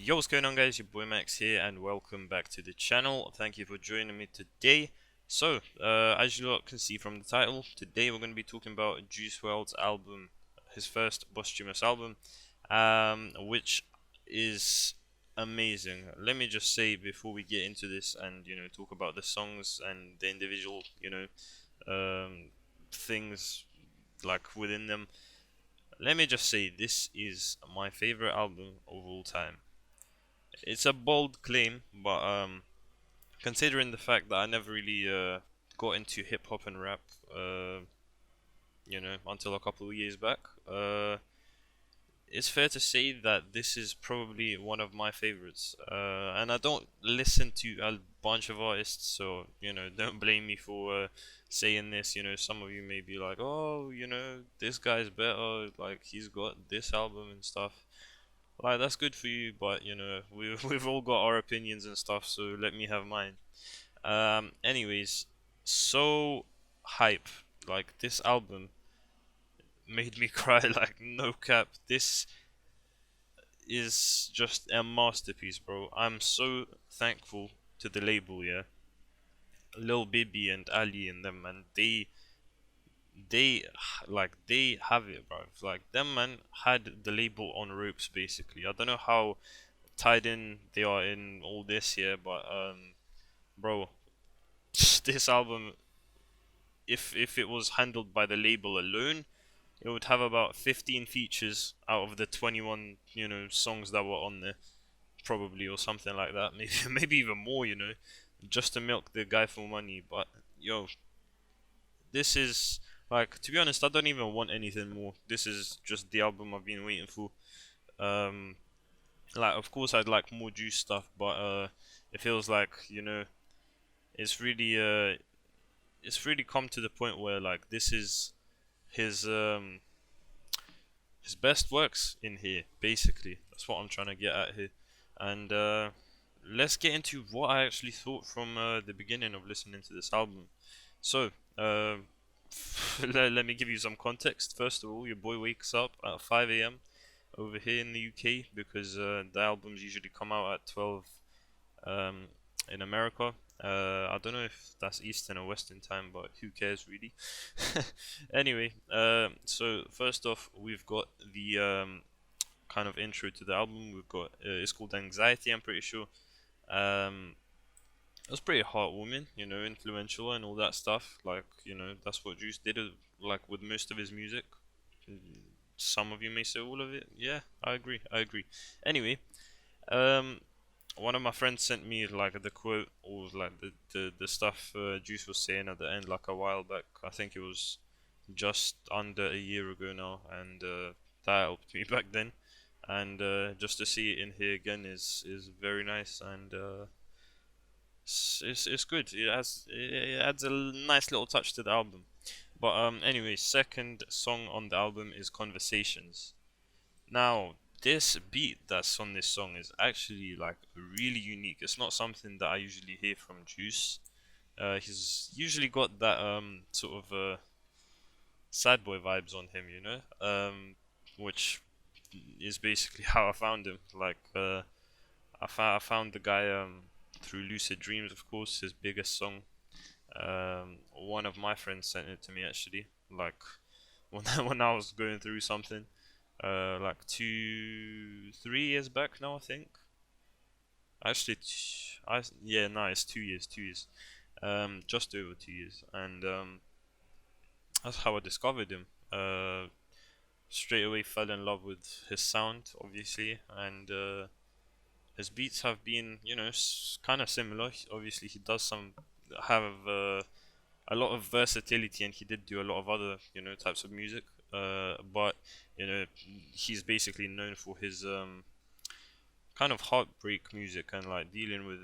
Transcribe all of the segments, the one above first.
Yo, what's going on, guys? Your boy Max here, and welcome back to the channel. Thank you for joining me today. As you lot can see from the title, today we're going to be talking about Juice WRLD's album, his first posthumous album, which is amazing. Let me just say before we get into this and talk about the songs and the individual um, things like within them. Let me just say this is my favorite album of all time. It's a bold claim, but considering the fact that I never really got into hip hop and rap, until a couple of years back, it's fair to say that this is probably one of my favorites. And I don't listen to a bunch of artists, so don't blame me for saying this. Some of you may be like, "Oh, this guy's better. Like he's got this album and stuff." Like that's good for you, but we've all got our opinions and stuff, so let me have mine. Anyways, so hype. Like this album made me cry like no cap. This is just a masterpiece, bro. I'm so thankful to the label, yeah. Lil Baby and Ali and them, man. They they have it, bro. Like them man had the label on ropes basically. I don't know how tied in they are in all this here, but bro, this album, if it was handled by the label alone, it would have about 15 features out of the 21 songs that were on there, probably, or something like that. Maybe maybe even more, just to milk the guy for money. But yo, this is like, to be honest, I don't even want anything more. This is just the album I've been waiting for. Um, like of course I'd like more Juice stuff, but it feels like it's really it's really come to the point where like this is his um his best works in here. Basically, that's what I'm trying to get at here, and let's get into what I actually thought from the beginning of listening to this album. So, let me give you some context. First of all, your boy wakes up at 5 a.m. over here in the UK because the albums usually come out at 12 um, in America. I don't know if that's Eastern or Western time, but who cares really? Anyway, so first off, we've got the kind of intro to the album. We've got it's called Anxiety, I'm pretty sure. Um, it was pretty heartwarming, influential and all that stuff. Like, that's what Juice did, like with most of his music. Mm, Some of you may say all of it. Yeah, I agree. I agree. Anyway, um, one of my friends sent me like the quote or like the stuff Juice was saying at the end like a while back. I think it was just under a year ago now, and that helped me back then. And just to see it in here again is very nice, and it's good. It adds a nice little touch to the album. But anyway, second song on the album is Conversations. Now, this beat that's on this song is actually like really unique. It's not something that I usually hear from Juice. He's usually got that sort of sad boy vibes on him, which is basically how I found him. Like I found the guy through Lucid Dreams, of course, his biggest song. One of my friends sent it to me actually, like when I was going through something, like 3 years back now, I think. Actually, yeah, no, it's 2 years, 2 years, just over 2 years, and that's how I discovered him. Straight away fell in love with his sound, obviously, and his beats have been, kind of similar. Obviously, he does have a lot of versatility, and he did do a lot of other, types of music. But you know, he's basically known for his kind of heartbreak music and like dealing with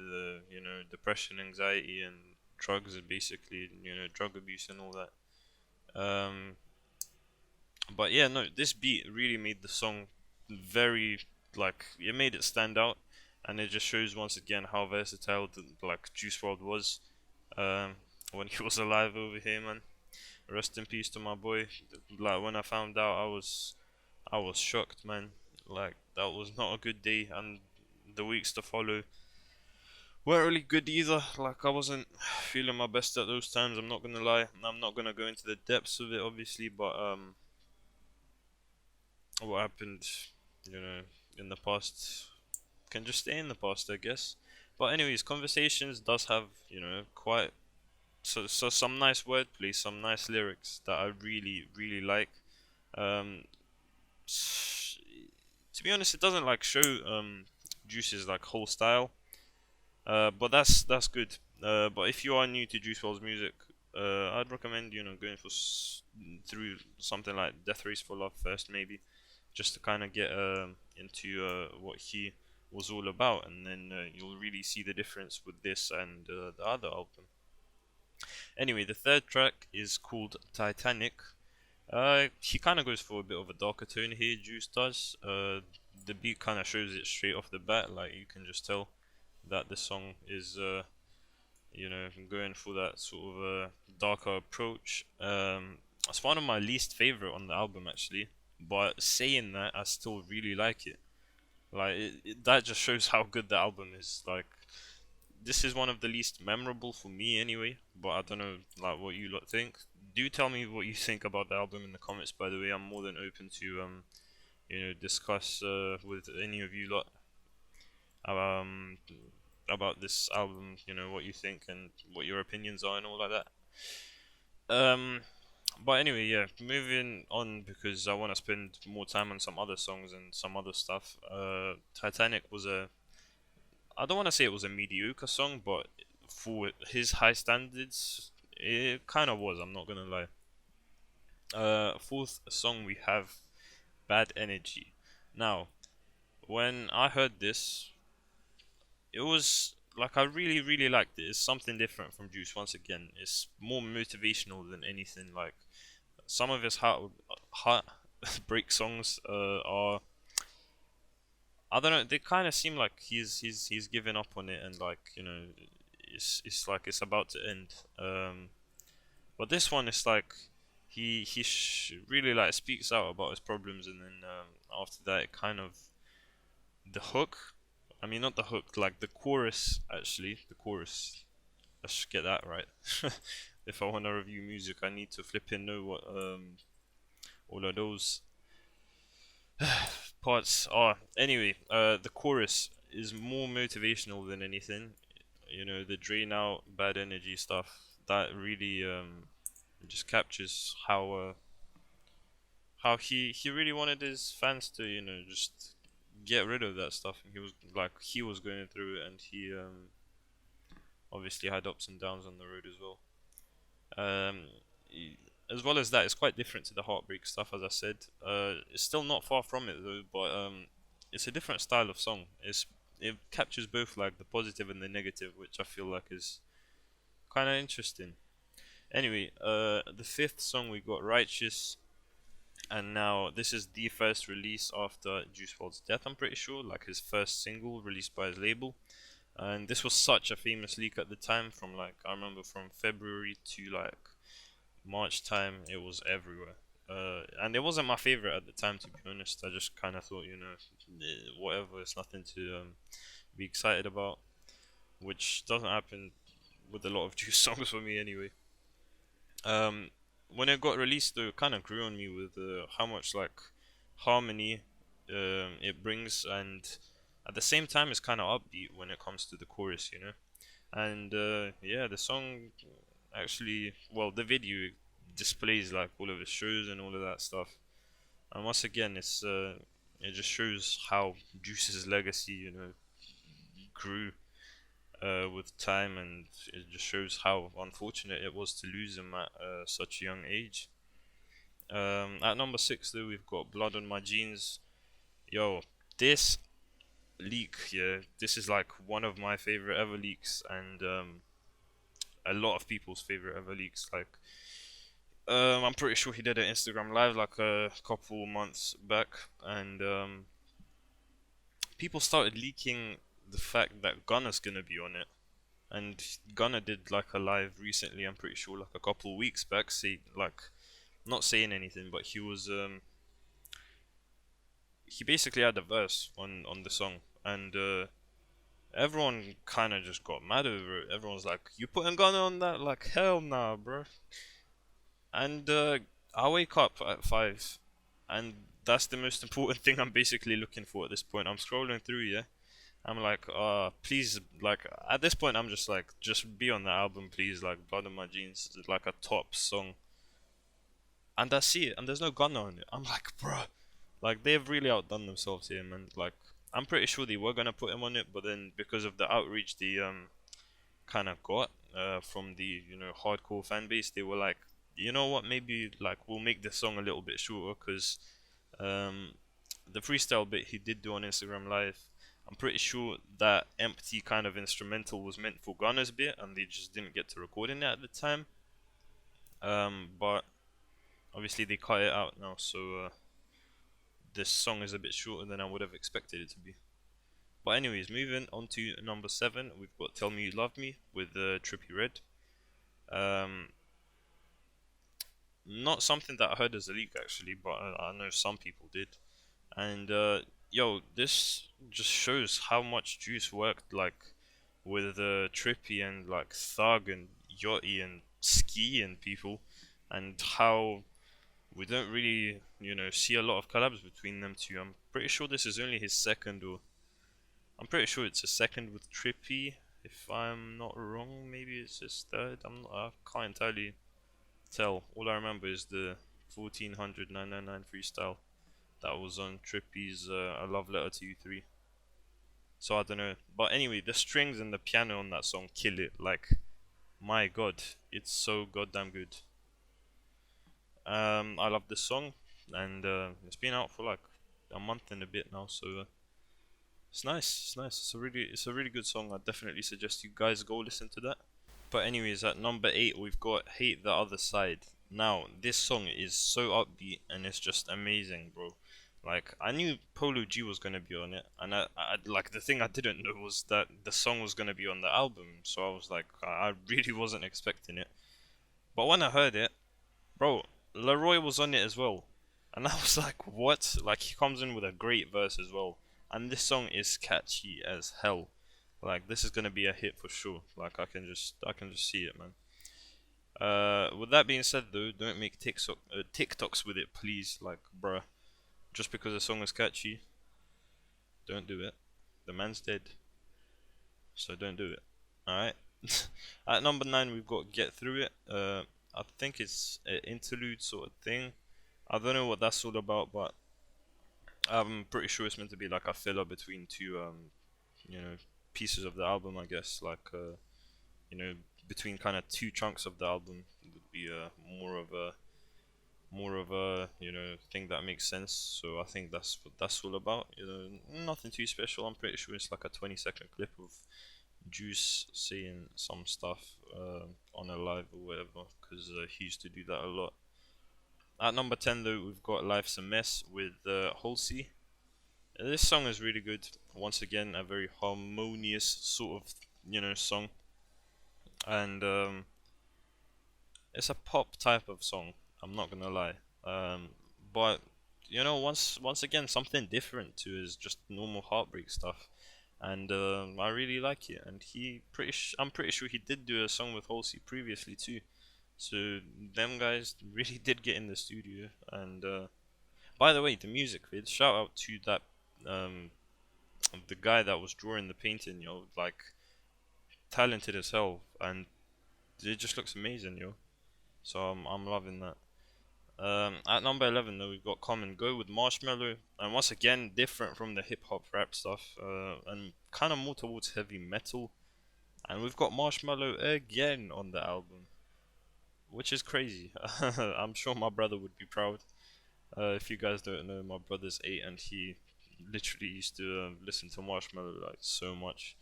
depression, anxiety, and drugs, and basically drug abuse and all that. Um, but yeah, no, this beat really made the song very, like, it made it stand out, and it just shows once again how versatile like Juice WRLD was um, when he was alive over here, man. Rest in peace to my boy. Like when I found out, I was shocked, man. Like that was not a good day, and the weeks to follow weren't really good either. Like I wasn't feeling my best at those times. I'm not gonna lie. I'm not gonna go into the depths of it, obviously, but what happened, you know, in the past can just stay in the past, I guess. But anyways, conversations does have quite so some nice wordplay, some nice lyrics that I really like. Um, to be honest, it doesn't like show Juice's like whole style. But that's good. But if you are new to Juice WRLD's music, I'd recommend going through something like Death Race for Love first, maybe, just to kind of get into what he was all about, and then you'll really see the difference with this and the other album. Anyway, the third track is called Titanic. He kind of goes for a bit of a darker tone here. Juice does. The beat kind of shows it straight off the bat. Like you can just tell that the song is going for that sort of darker approach. It's one of my least favorite on the album actually, but saying that, I still really like it. Like that just shows how good the album is. Like this is one of the least memorable for me anyway, but I don't know like what you lot think. Do tell me what you think about the album in the comments. By the way, I'm more than open to discuss with any of you lot um about this album, what you think and what your opinions are and all like that. Um, but anyway, yeah, moving on because I want to spend more time on some other songs and some other stuff. Titanic was I don't want to say it was a mediocre song, but for his high standards, it kind of was. I'm not gonna lie. Fourth song we have Bad Energy. Now, when I heard this, it was like I really liked it. It's something different from Juice. Once again, it's more motivational than anything. Like some of his heart break songs are, I don't know, they kind of seem like he's given up on it, and like it's like it's about to end. But this one is like he really like speaks out about his problems, and then after that it kind of the hook. I mean, not the hook, like the chorus. Actually, the chorus. I should get that right. If I want to review music, I need to flip in know what all of those parts are. Anyway, the chorus is more motivational than anything. The drain out bad energy stuff that really just captures how he really wanted his fans to just get rid of that stuff. He was going through it, and he obviously had ups and downs on the road as well. Um, as well as that, it's quite different to the heartbreak stuff, as I said. It's still not far from it though, but it's a different style of song. It captures both like the positive and the negative, which I feel like is kind of interesting. Anyway, the fifth song we got Righteous, and now this is the first release after Juice WRLD's death. I'm pretty sure, like his first single released by his label. And this was such a famous leak at the time. From like I remember from February to like March time, it was everywhere. And it wasn't my favorite at the time, to be honest. I just kind of thought, whatever, it's nothing to be excited about, which doesn't happen with a lot of Juice songs for me anyway. Um, when it got released, though, it kind of grew on me with how much like harmony it brings, and at the same time, it's kind of upbeat when it comes to the chorus. And yeah, the song actually, well, the video displays like all of his shows and all of that stuff. And once again, it just shows how Juice's legacy, grew with time, and it just shows how unfortunate it was to lose him at such a young age. At number six, though, we've got Blood on My Jeans. Yo, this leak, yeah, this is like one of my favorite ever leaks, and a lot of people's favorite ever leaks. Like, I'm pretty sure he did an Instagram live like a couple months back, and people started leaking the fact that Gunna's gonna be on it. And Gunna did like a live recently, I'm pretty sure, like a couple weeks back, say like not saying anything, but he basically had a verse on the song, and everyone kind of just got mad over it. Everyone's like, "You putting Gunna on that? Like hell nah, bro." And I wake up at 5, and that's the most important thing I'm basically looking for at this point. I'm scrolling through, yeah. I'm like, please, like, at this point, I'm just like, just be on the album, please, like, Blood on My Jeans, like a top song. And I see it, and there's no Gunna on it. I'm like, bruh, like, they've really outdone themselves here, man. Like, I'm pretty sure they were gonna put him on it, but then because of the outreach they kind of got from the hardcore fan base, they were like, you know what, maybe like we'll make the song a little bit shorter because um, the freestyle bit he did do on Instagram Live, I'm pretty sure that empty kind of instrumental was meant for Gunna's bit, and they just didn't get to recording it at the time. But obviously they cut it out now, so this song is a bit shorter than I would have expected it to be. But anyways, moving on to number 7, we've got "Tell Me You Love Me" with Trippie Redd. Um, Not something that I heard as a leak actually, but I know some people did. And yo, this just shows how much Juice worked like with Trippy and like Thug and Yachty and Ski and people, and how we don't really see a lot of collabs between them two. I'm pretty sure this is only his second, or I'm pretty sure it's a second with Trippy. If I'm not wrong, maybe it's his third. I can't entirely tell. All I remember is the 1400 999 freestyle that was on Trippy's "A Love Letter to You 3." So I don't know, but anyway, the strings and the piano on that song kill it. Like, my God, it's so goddamn good. I love this song, and it's been out for like a month and a bit now, so it's nice. It's nice. It's a really good song. I definitely suggest you guys go listen to that. But anyways, at number 8 we've got "Hate the Other Side." Now, this song is so upbeat and it's just amazing, bro. Like, I knew Polo G was gonna be on it, and I like the thing I didn't know was that the song was gonna be on the album. So I was like, I really wasn't expecting it. But when I heard it, bro, Leroy was on it as well, and I was like, what? Like, he comes in with a great verse as well, and this song is catchy as hell. Like, this is gonna be a hit for sure. Like, I can just see it, man. With that being said, though, don't make TikToks with it, please. Like, bruh, just because the song is catchy, don't do it. The man's dead, so don't do it. All right. At number 9, we've got "Get Through It." I think it's an interlude sort of thing. I don't know what that's all about, but I'm pretty sure it's meant to be like a filler between two, you know, pieces of the album. I guess like, you know, between kind of two chunks of the album, it would be more of a thing that makes sense. So I think that's what that's all about. Nothing too special. I'm pretty sure it's like a 20-second clip of Juice saying some stuff on a live or whatever, because he used to do that a lot. At number 10, though, we've got "Life's a Mess" with Halsey. This song is really good. Once again, a very harmonious sort of song, and it's a pop type of song. I'm not gonna lie, but once again, something different to his just normal heartbreak stuff, and I really like it. And I'm pretty sure he did do a song with Halsey previously too. So them guys really did get in the studio. And by the way, the music vid, shout out to that um the guy that was drawing the painting, like talented as hell, and it just looks amazing, So I'm loving that. At number 11, though, we've got "Come and Go" with Marshmello, and once again, different from the hip hop rap stuff, and kind of more towards heavy metal. And we've got Marshmello again on the album, which is crazy. I'm sure my brother would be proud. If you guys don't know, my brother's 8, and he literally used to listen to Marshmello like so much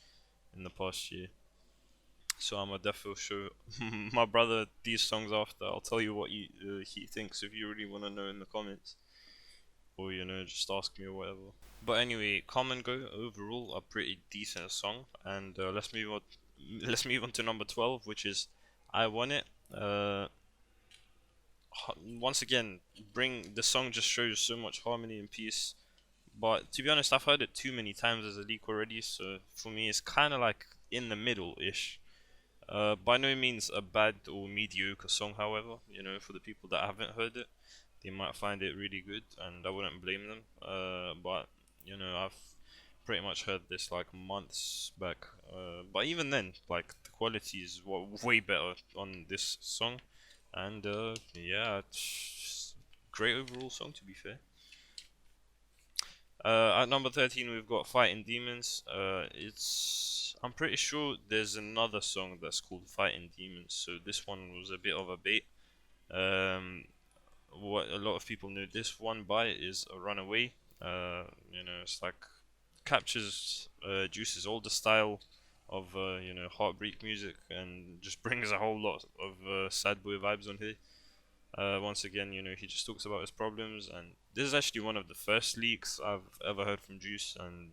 in the past year. So I'm a definitely show my brother these songs after. I'll tell you what he thinks if you really want to know in the comments, or just ask me or whatever. But anyway, "Come and Go" overall a pretty decent song, and let's move on. Let's move on to number 12, which is "I Want It." Once again, bring the song just shows so much harmony and peace But to be honest, I've heard it too many times as a leak already, so for me, it's kind of like in the middle ish. By no means a bad or mediocre song, however. For the people that haven't heard it, they might find it really good, and I wouldn't blame them. But I've pretty much heard this like months back. But even then, like the quality is way better on this song, and yeah, it's great overall song to be fair. At number 13, we've got Fighting Demons. It's I'm pretty sure there's another song that's called Fighting Demons, so this one was a bit of a bait. Um, what a lot of people know this one by is a Runaway. It's like captures Juice's older style of heartbreak music and just brings a whole lot of sad boy vibes on here. Once again, he just talks about his problems, and this is actually one of the first leaks I've ever heard from Juice, and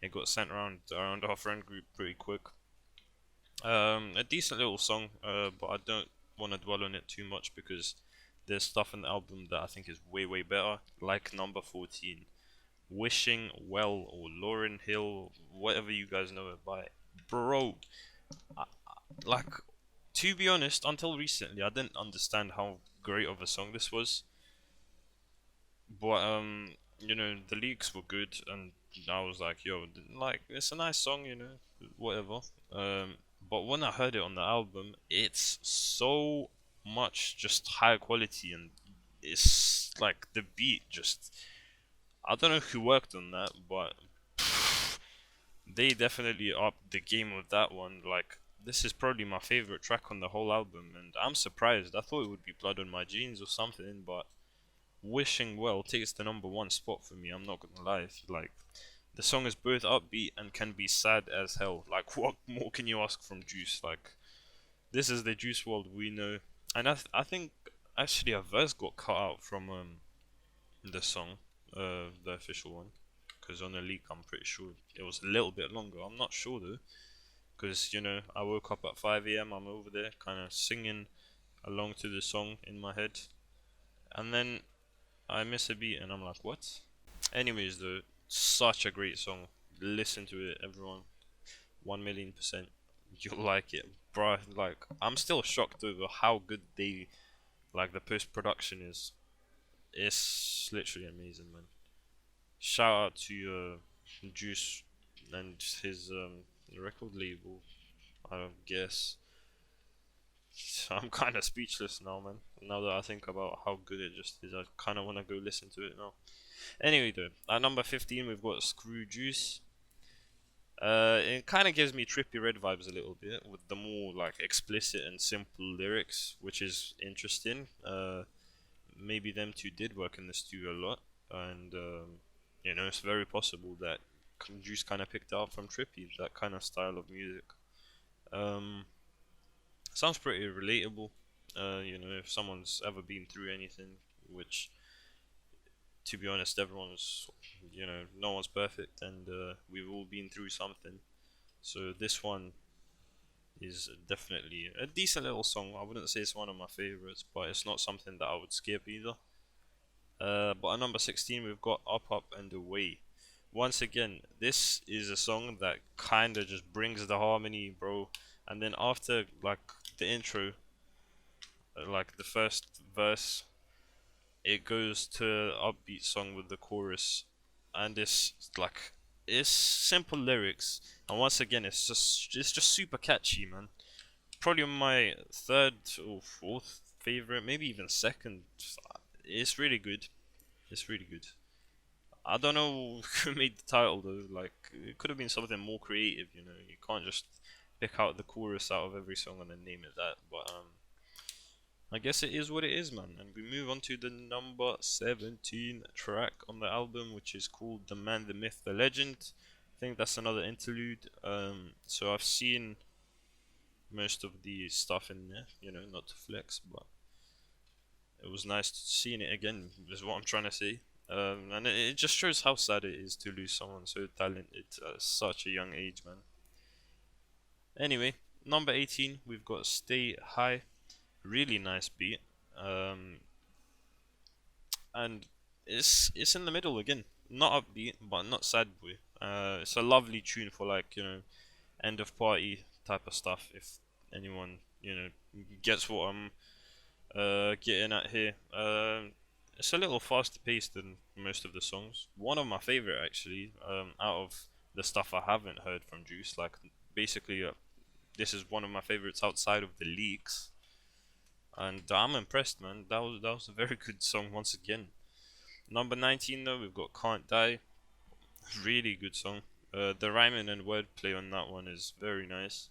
it got sent around our friend group pretty quick. A decent little song, but I don't want to dwell on it too much because there's stuff in the album that I think is way better, like number 14, Wishing Well or Lauryn Hill, whatever you guys know it by, bro. I, like to be honest, until recently, I didn't understand how great of a song this was. But the leaks were good, and I was like, yo, like it's a nice song, whatever. But when I heard it on the album, it's so much just higher quality, and it's like the beat just. I don't know who worked on that, but they definitely upped the game with that one. Like, this is probably my favorite track on the whole album, and I'm surprised. I thought it would be Blood on My Jeans or something, but Wishing Well takes the number one spot for me. I'm not gonna lie. Like, the song is both upbeat and can be sad as hell. Like, what more can you ask from Juice? Like, this is the Juice WRLD we know, and I think actually a verse got cut out from the song, the official one, because on the leak I'm pretty sure it was a little bit longer. I'm not sure though, because I woke up at 5 a.m. I'm over there, kind of singing along to the song in my head, and then I miss a beat, and I'm like, what? Anyways, though, such a great song. Listen to it, everyone. 1,000,000%. You'll like it, bruh. Like, I'm still shocked over how good the post production is. It's literally amazing, man. Shout out to Juice and his record label, I guess. I'm kind of speechless now, man. Now that I think about how good it just is, I kind of want to go listen to it now. Anyway, though, at number 15, we've got Screw Juice. It kind of gives me Trippie Red vibes a little bit with the more like explicit and simple lyrics, which is interesting. Maybe them two did work in the studio a lot, and it's very possible that Juice kind of picked up from Trippie that kind of style of music. Um, Sounds pretty relatable. If someone's ever been through anything, which, to be honest, everyone's, no one's perfect, and we've all been through something. So this one is definitely a decent little song. I wouldn't say it's one of my favorites, but it's not something that I would skip either. But at number 16, we've got Up, Up and Away. Once again, this is a song that kind of just brings the harmony, bro. And then after like the intro, like the first verse, it goes to upbeat song with the chorus, and it's simple lyrics, and once again it's just super catchy, man. Probably my third or fourth favorite, maybe even second. It's really good. It's really good. I don't know who made the title though. Like, it could have been something more creative. You can't just pick out the chorus out of every song and then name it that. But I guess it is what it is, man. And we move on to the number 17 track on the album, which is called "The Man, the Myth, the Legend." I think that's another interlude. So I've seen most of the stuff in there. Not to flex, but it was nice seeing it again. Is what I'm trying to say. And it just shows how sad it is to lose someone so talented at such a young age, man. Anyway, number 18, we've got Stay High. Really nice beat. And it's in the middle again. not upbeat, but not sad boy. It's a lovely tune for like end of party type of stuff. If anyone gets what I'm getting at here. It's a little faster paced than most of the songs. One of my favorite actually. Out of the stuff I haven't heard from Juice, like basically, this is one of my favorites outside of the leaks, and I'm impressed, man. That was a very good song once again. Number 19 though, we've got "Can't Die." Really good song. The rhyming and wordplay on that one is very nice,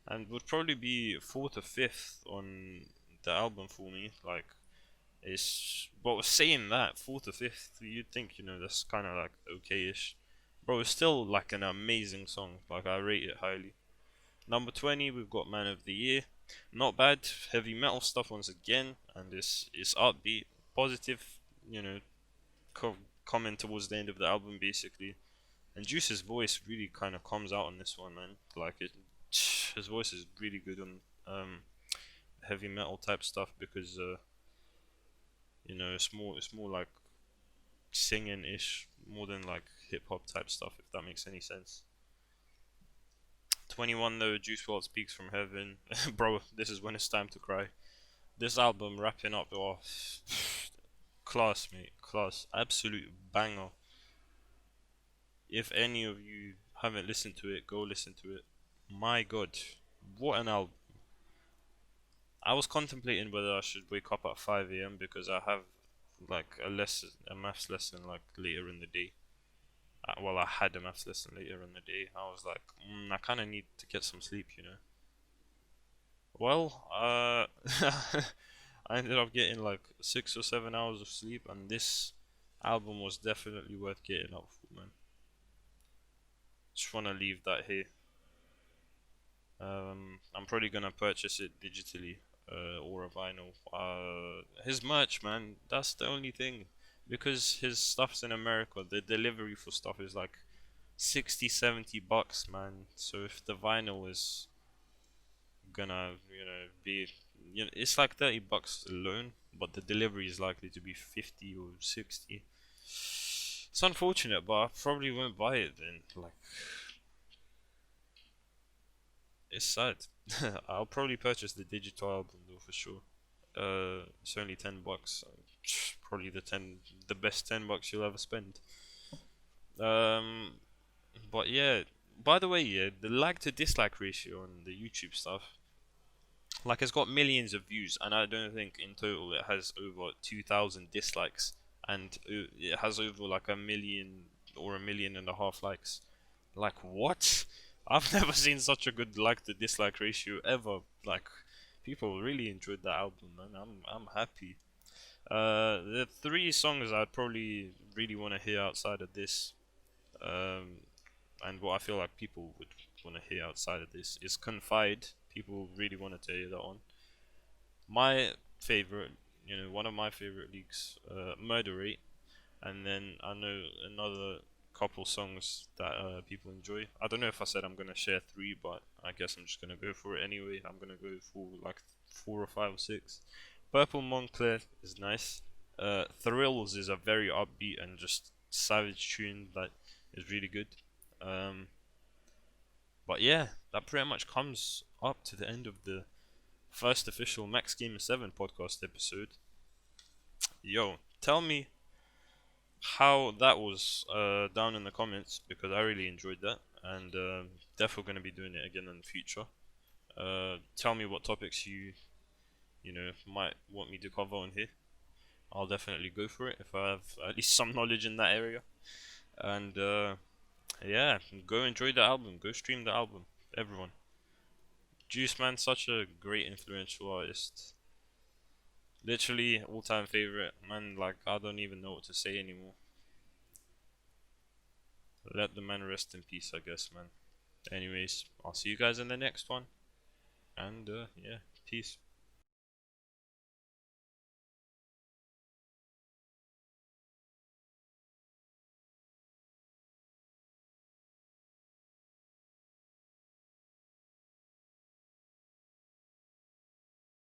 and would probably be fourth or fifth on the album for me. Like, it's but saying that fourth or fifth, you'd think that's kind of like okay-ish. Bro, it's still like an amazing song. Like, I rate it highly. Number 20, we've got "Man of the Year." Not bad, heavy metal stuff once again, and it's upbeat, positive. You know, coming towards the end of the album basically. And Juice's voice really kind of comes out on this one, man. Like his voice is really good on heavy metal type stuff because it's more like singing ish more than like hip hop type stuff, if that makes any sense. 21 though, Juice WRLD Speaks from Heaven. Bro, this is when it's time to cry. This album wrapping up, oh, class, mate, class, absolute banger. If any of you haven't listened to it, go listen to it. My god, what an album. I was contemplating whether I should wake up at 5 a.m. because I have like a maths lesson like later in the day. Well, I had a maths lesson later in the day. I was like, I kind of need to get some sleep. Well, I ended up getting like 6 or 7 hours of sleep, and this album was definitely worth getting up for, man. Just wanna leave that here. I'm probably gonna purchase it digitally, or a vinyl. His merch, man, that's the only thing. Because his stuff's in America, the delivery for stuff is like 60, $70, man. So if the vinyl is gonna, be, it's like $30 alone, but the delivery is likely to be 50 or 60. It's unfortunate, but I probably won't buy it then. Like, it's sad. I'll probably purchase the digital album though for sure. It's only $10. Probably the best $10 you'll ever spend. Um, but yeah. By the way, yeah, the like to dislike ratio on the YouTube stuff, like, it's got millions of views, and I don't think in total it has over 2,000 dislikes, and it has over like a million or a million and a half likes. Like, what? I've never seen such a good like to dislike ratio ever. Like, people really enjoyed that album, man. I'm happy. The three songs I'd probably really want to hear outside of this, um, and what I feel like people would want to hear outside of this is "Confide." People really wanted to hear that one. My favorite, one of my favorite leaks, "Murder Rate," and then I know another couple songs that people enjoy. I don't know if I said I'm gonna share three, but I guess I'm just gonna go for it anyway. I'm gonna go for like 4 or 5 or 6. "Purple Montclair" is nice. "Thrills" is a very upbeat and just savage tune that is really good. Um, but yeah, that pretty much comes up to the end of the first official Max Gamer 7 podcast episode. Yo, tell me how that was down in the comments because I really enjoyed that, and definitely going to be doing it again in the future. Tell me what topics you might want me to cover on here. I'll definitely go for it if I have at least some knowledge in that area. And yeah, go enjoy the album. Go stream the album, everyone. Juice, man, such a great influential artist. Literally all-time favorite, man. Like, I don't even know what to say anymore. Let the man rest in peace, I guess, man. Anyways, I'll see you guys in the next one. And yeah, peace.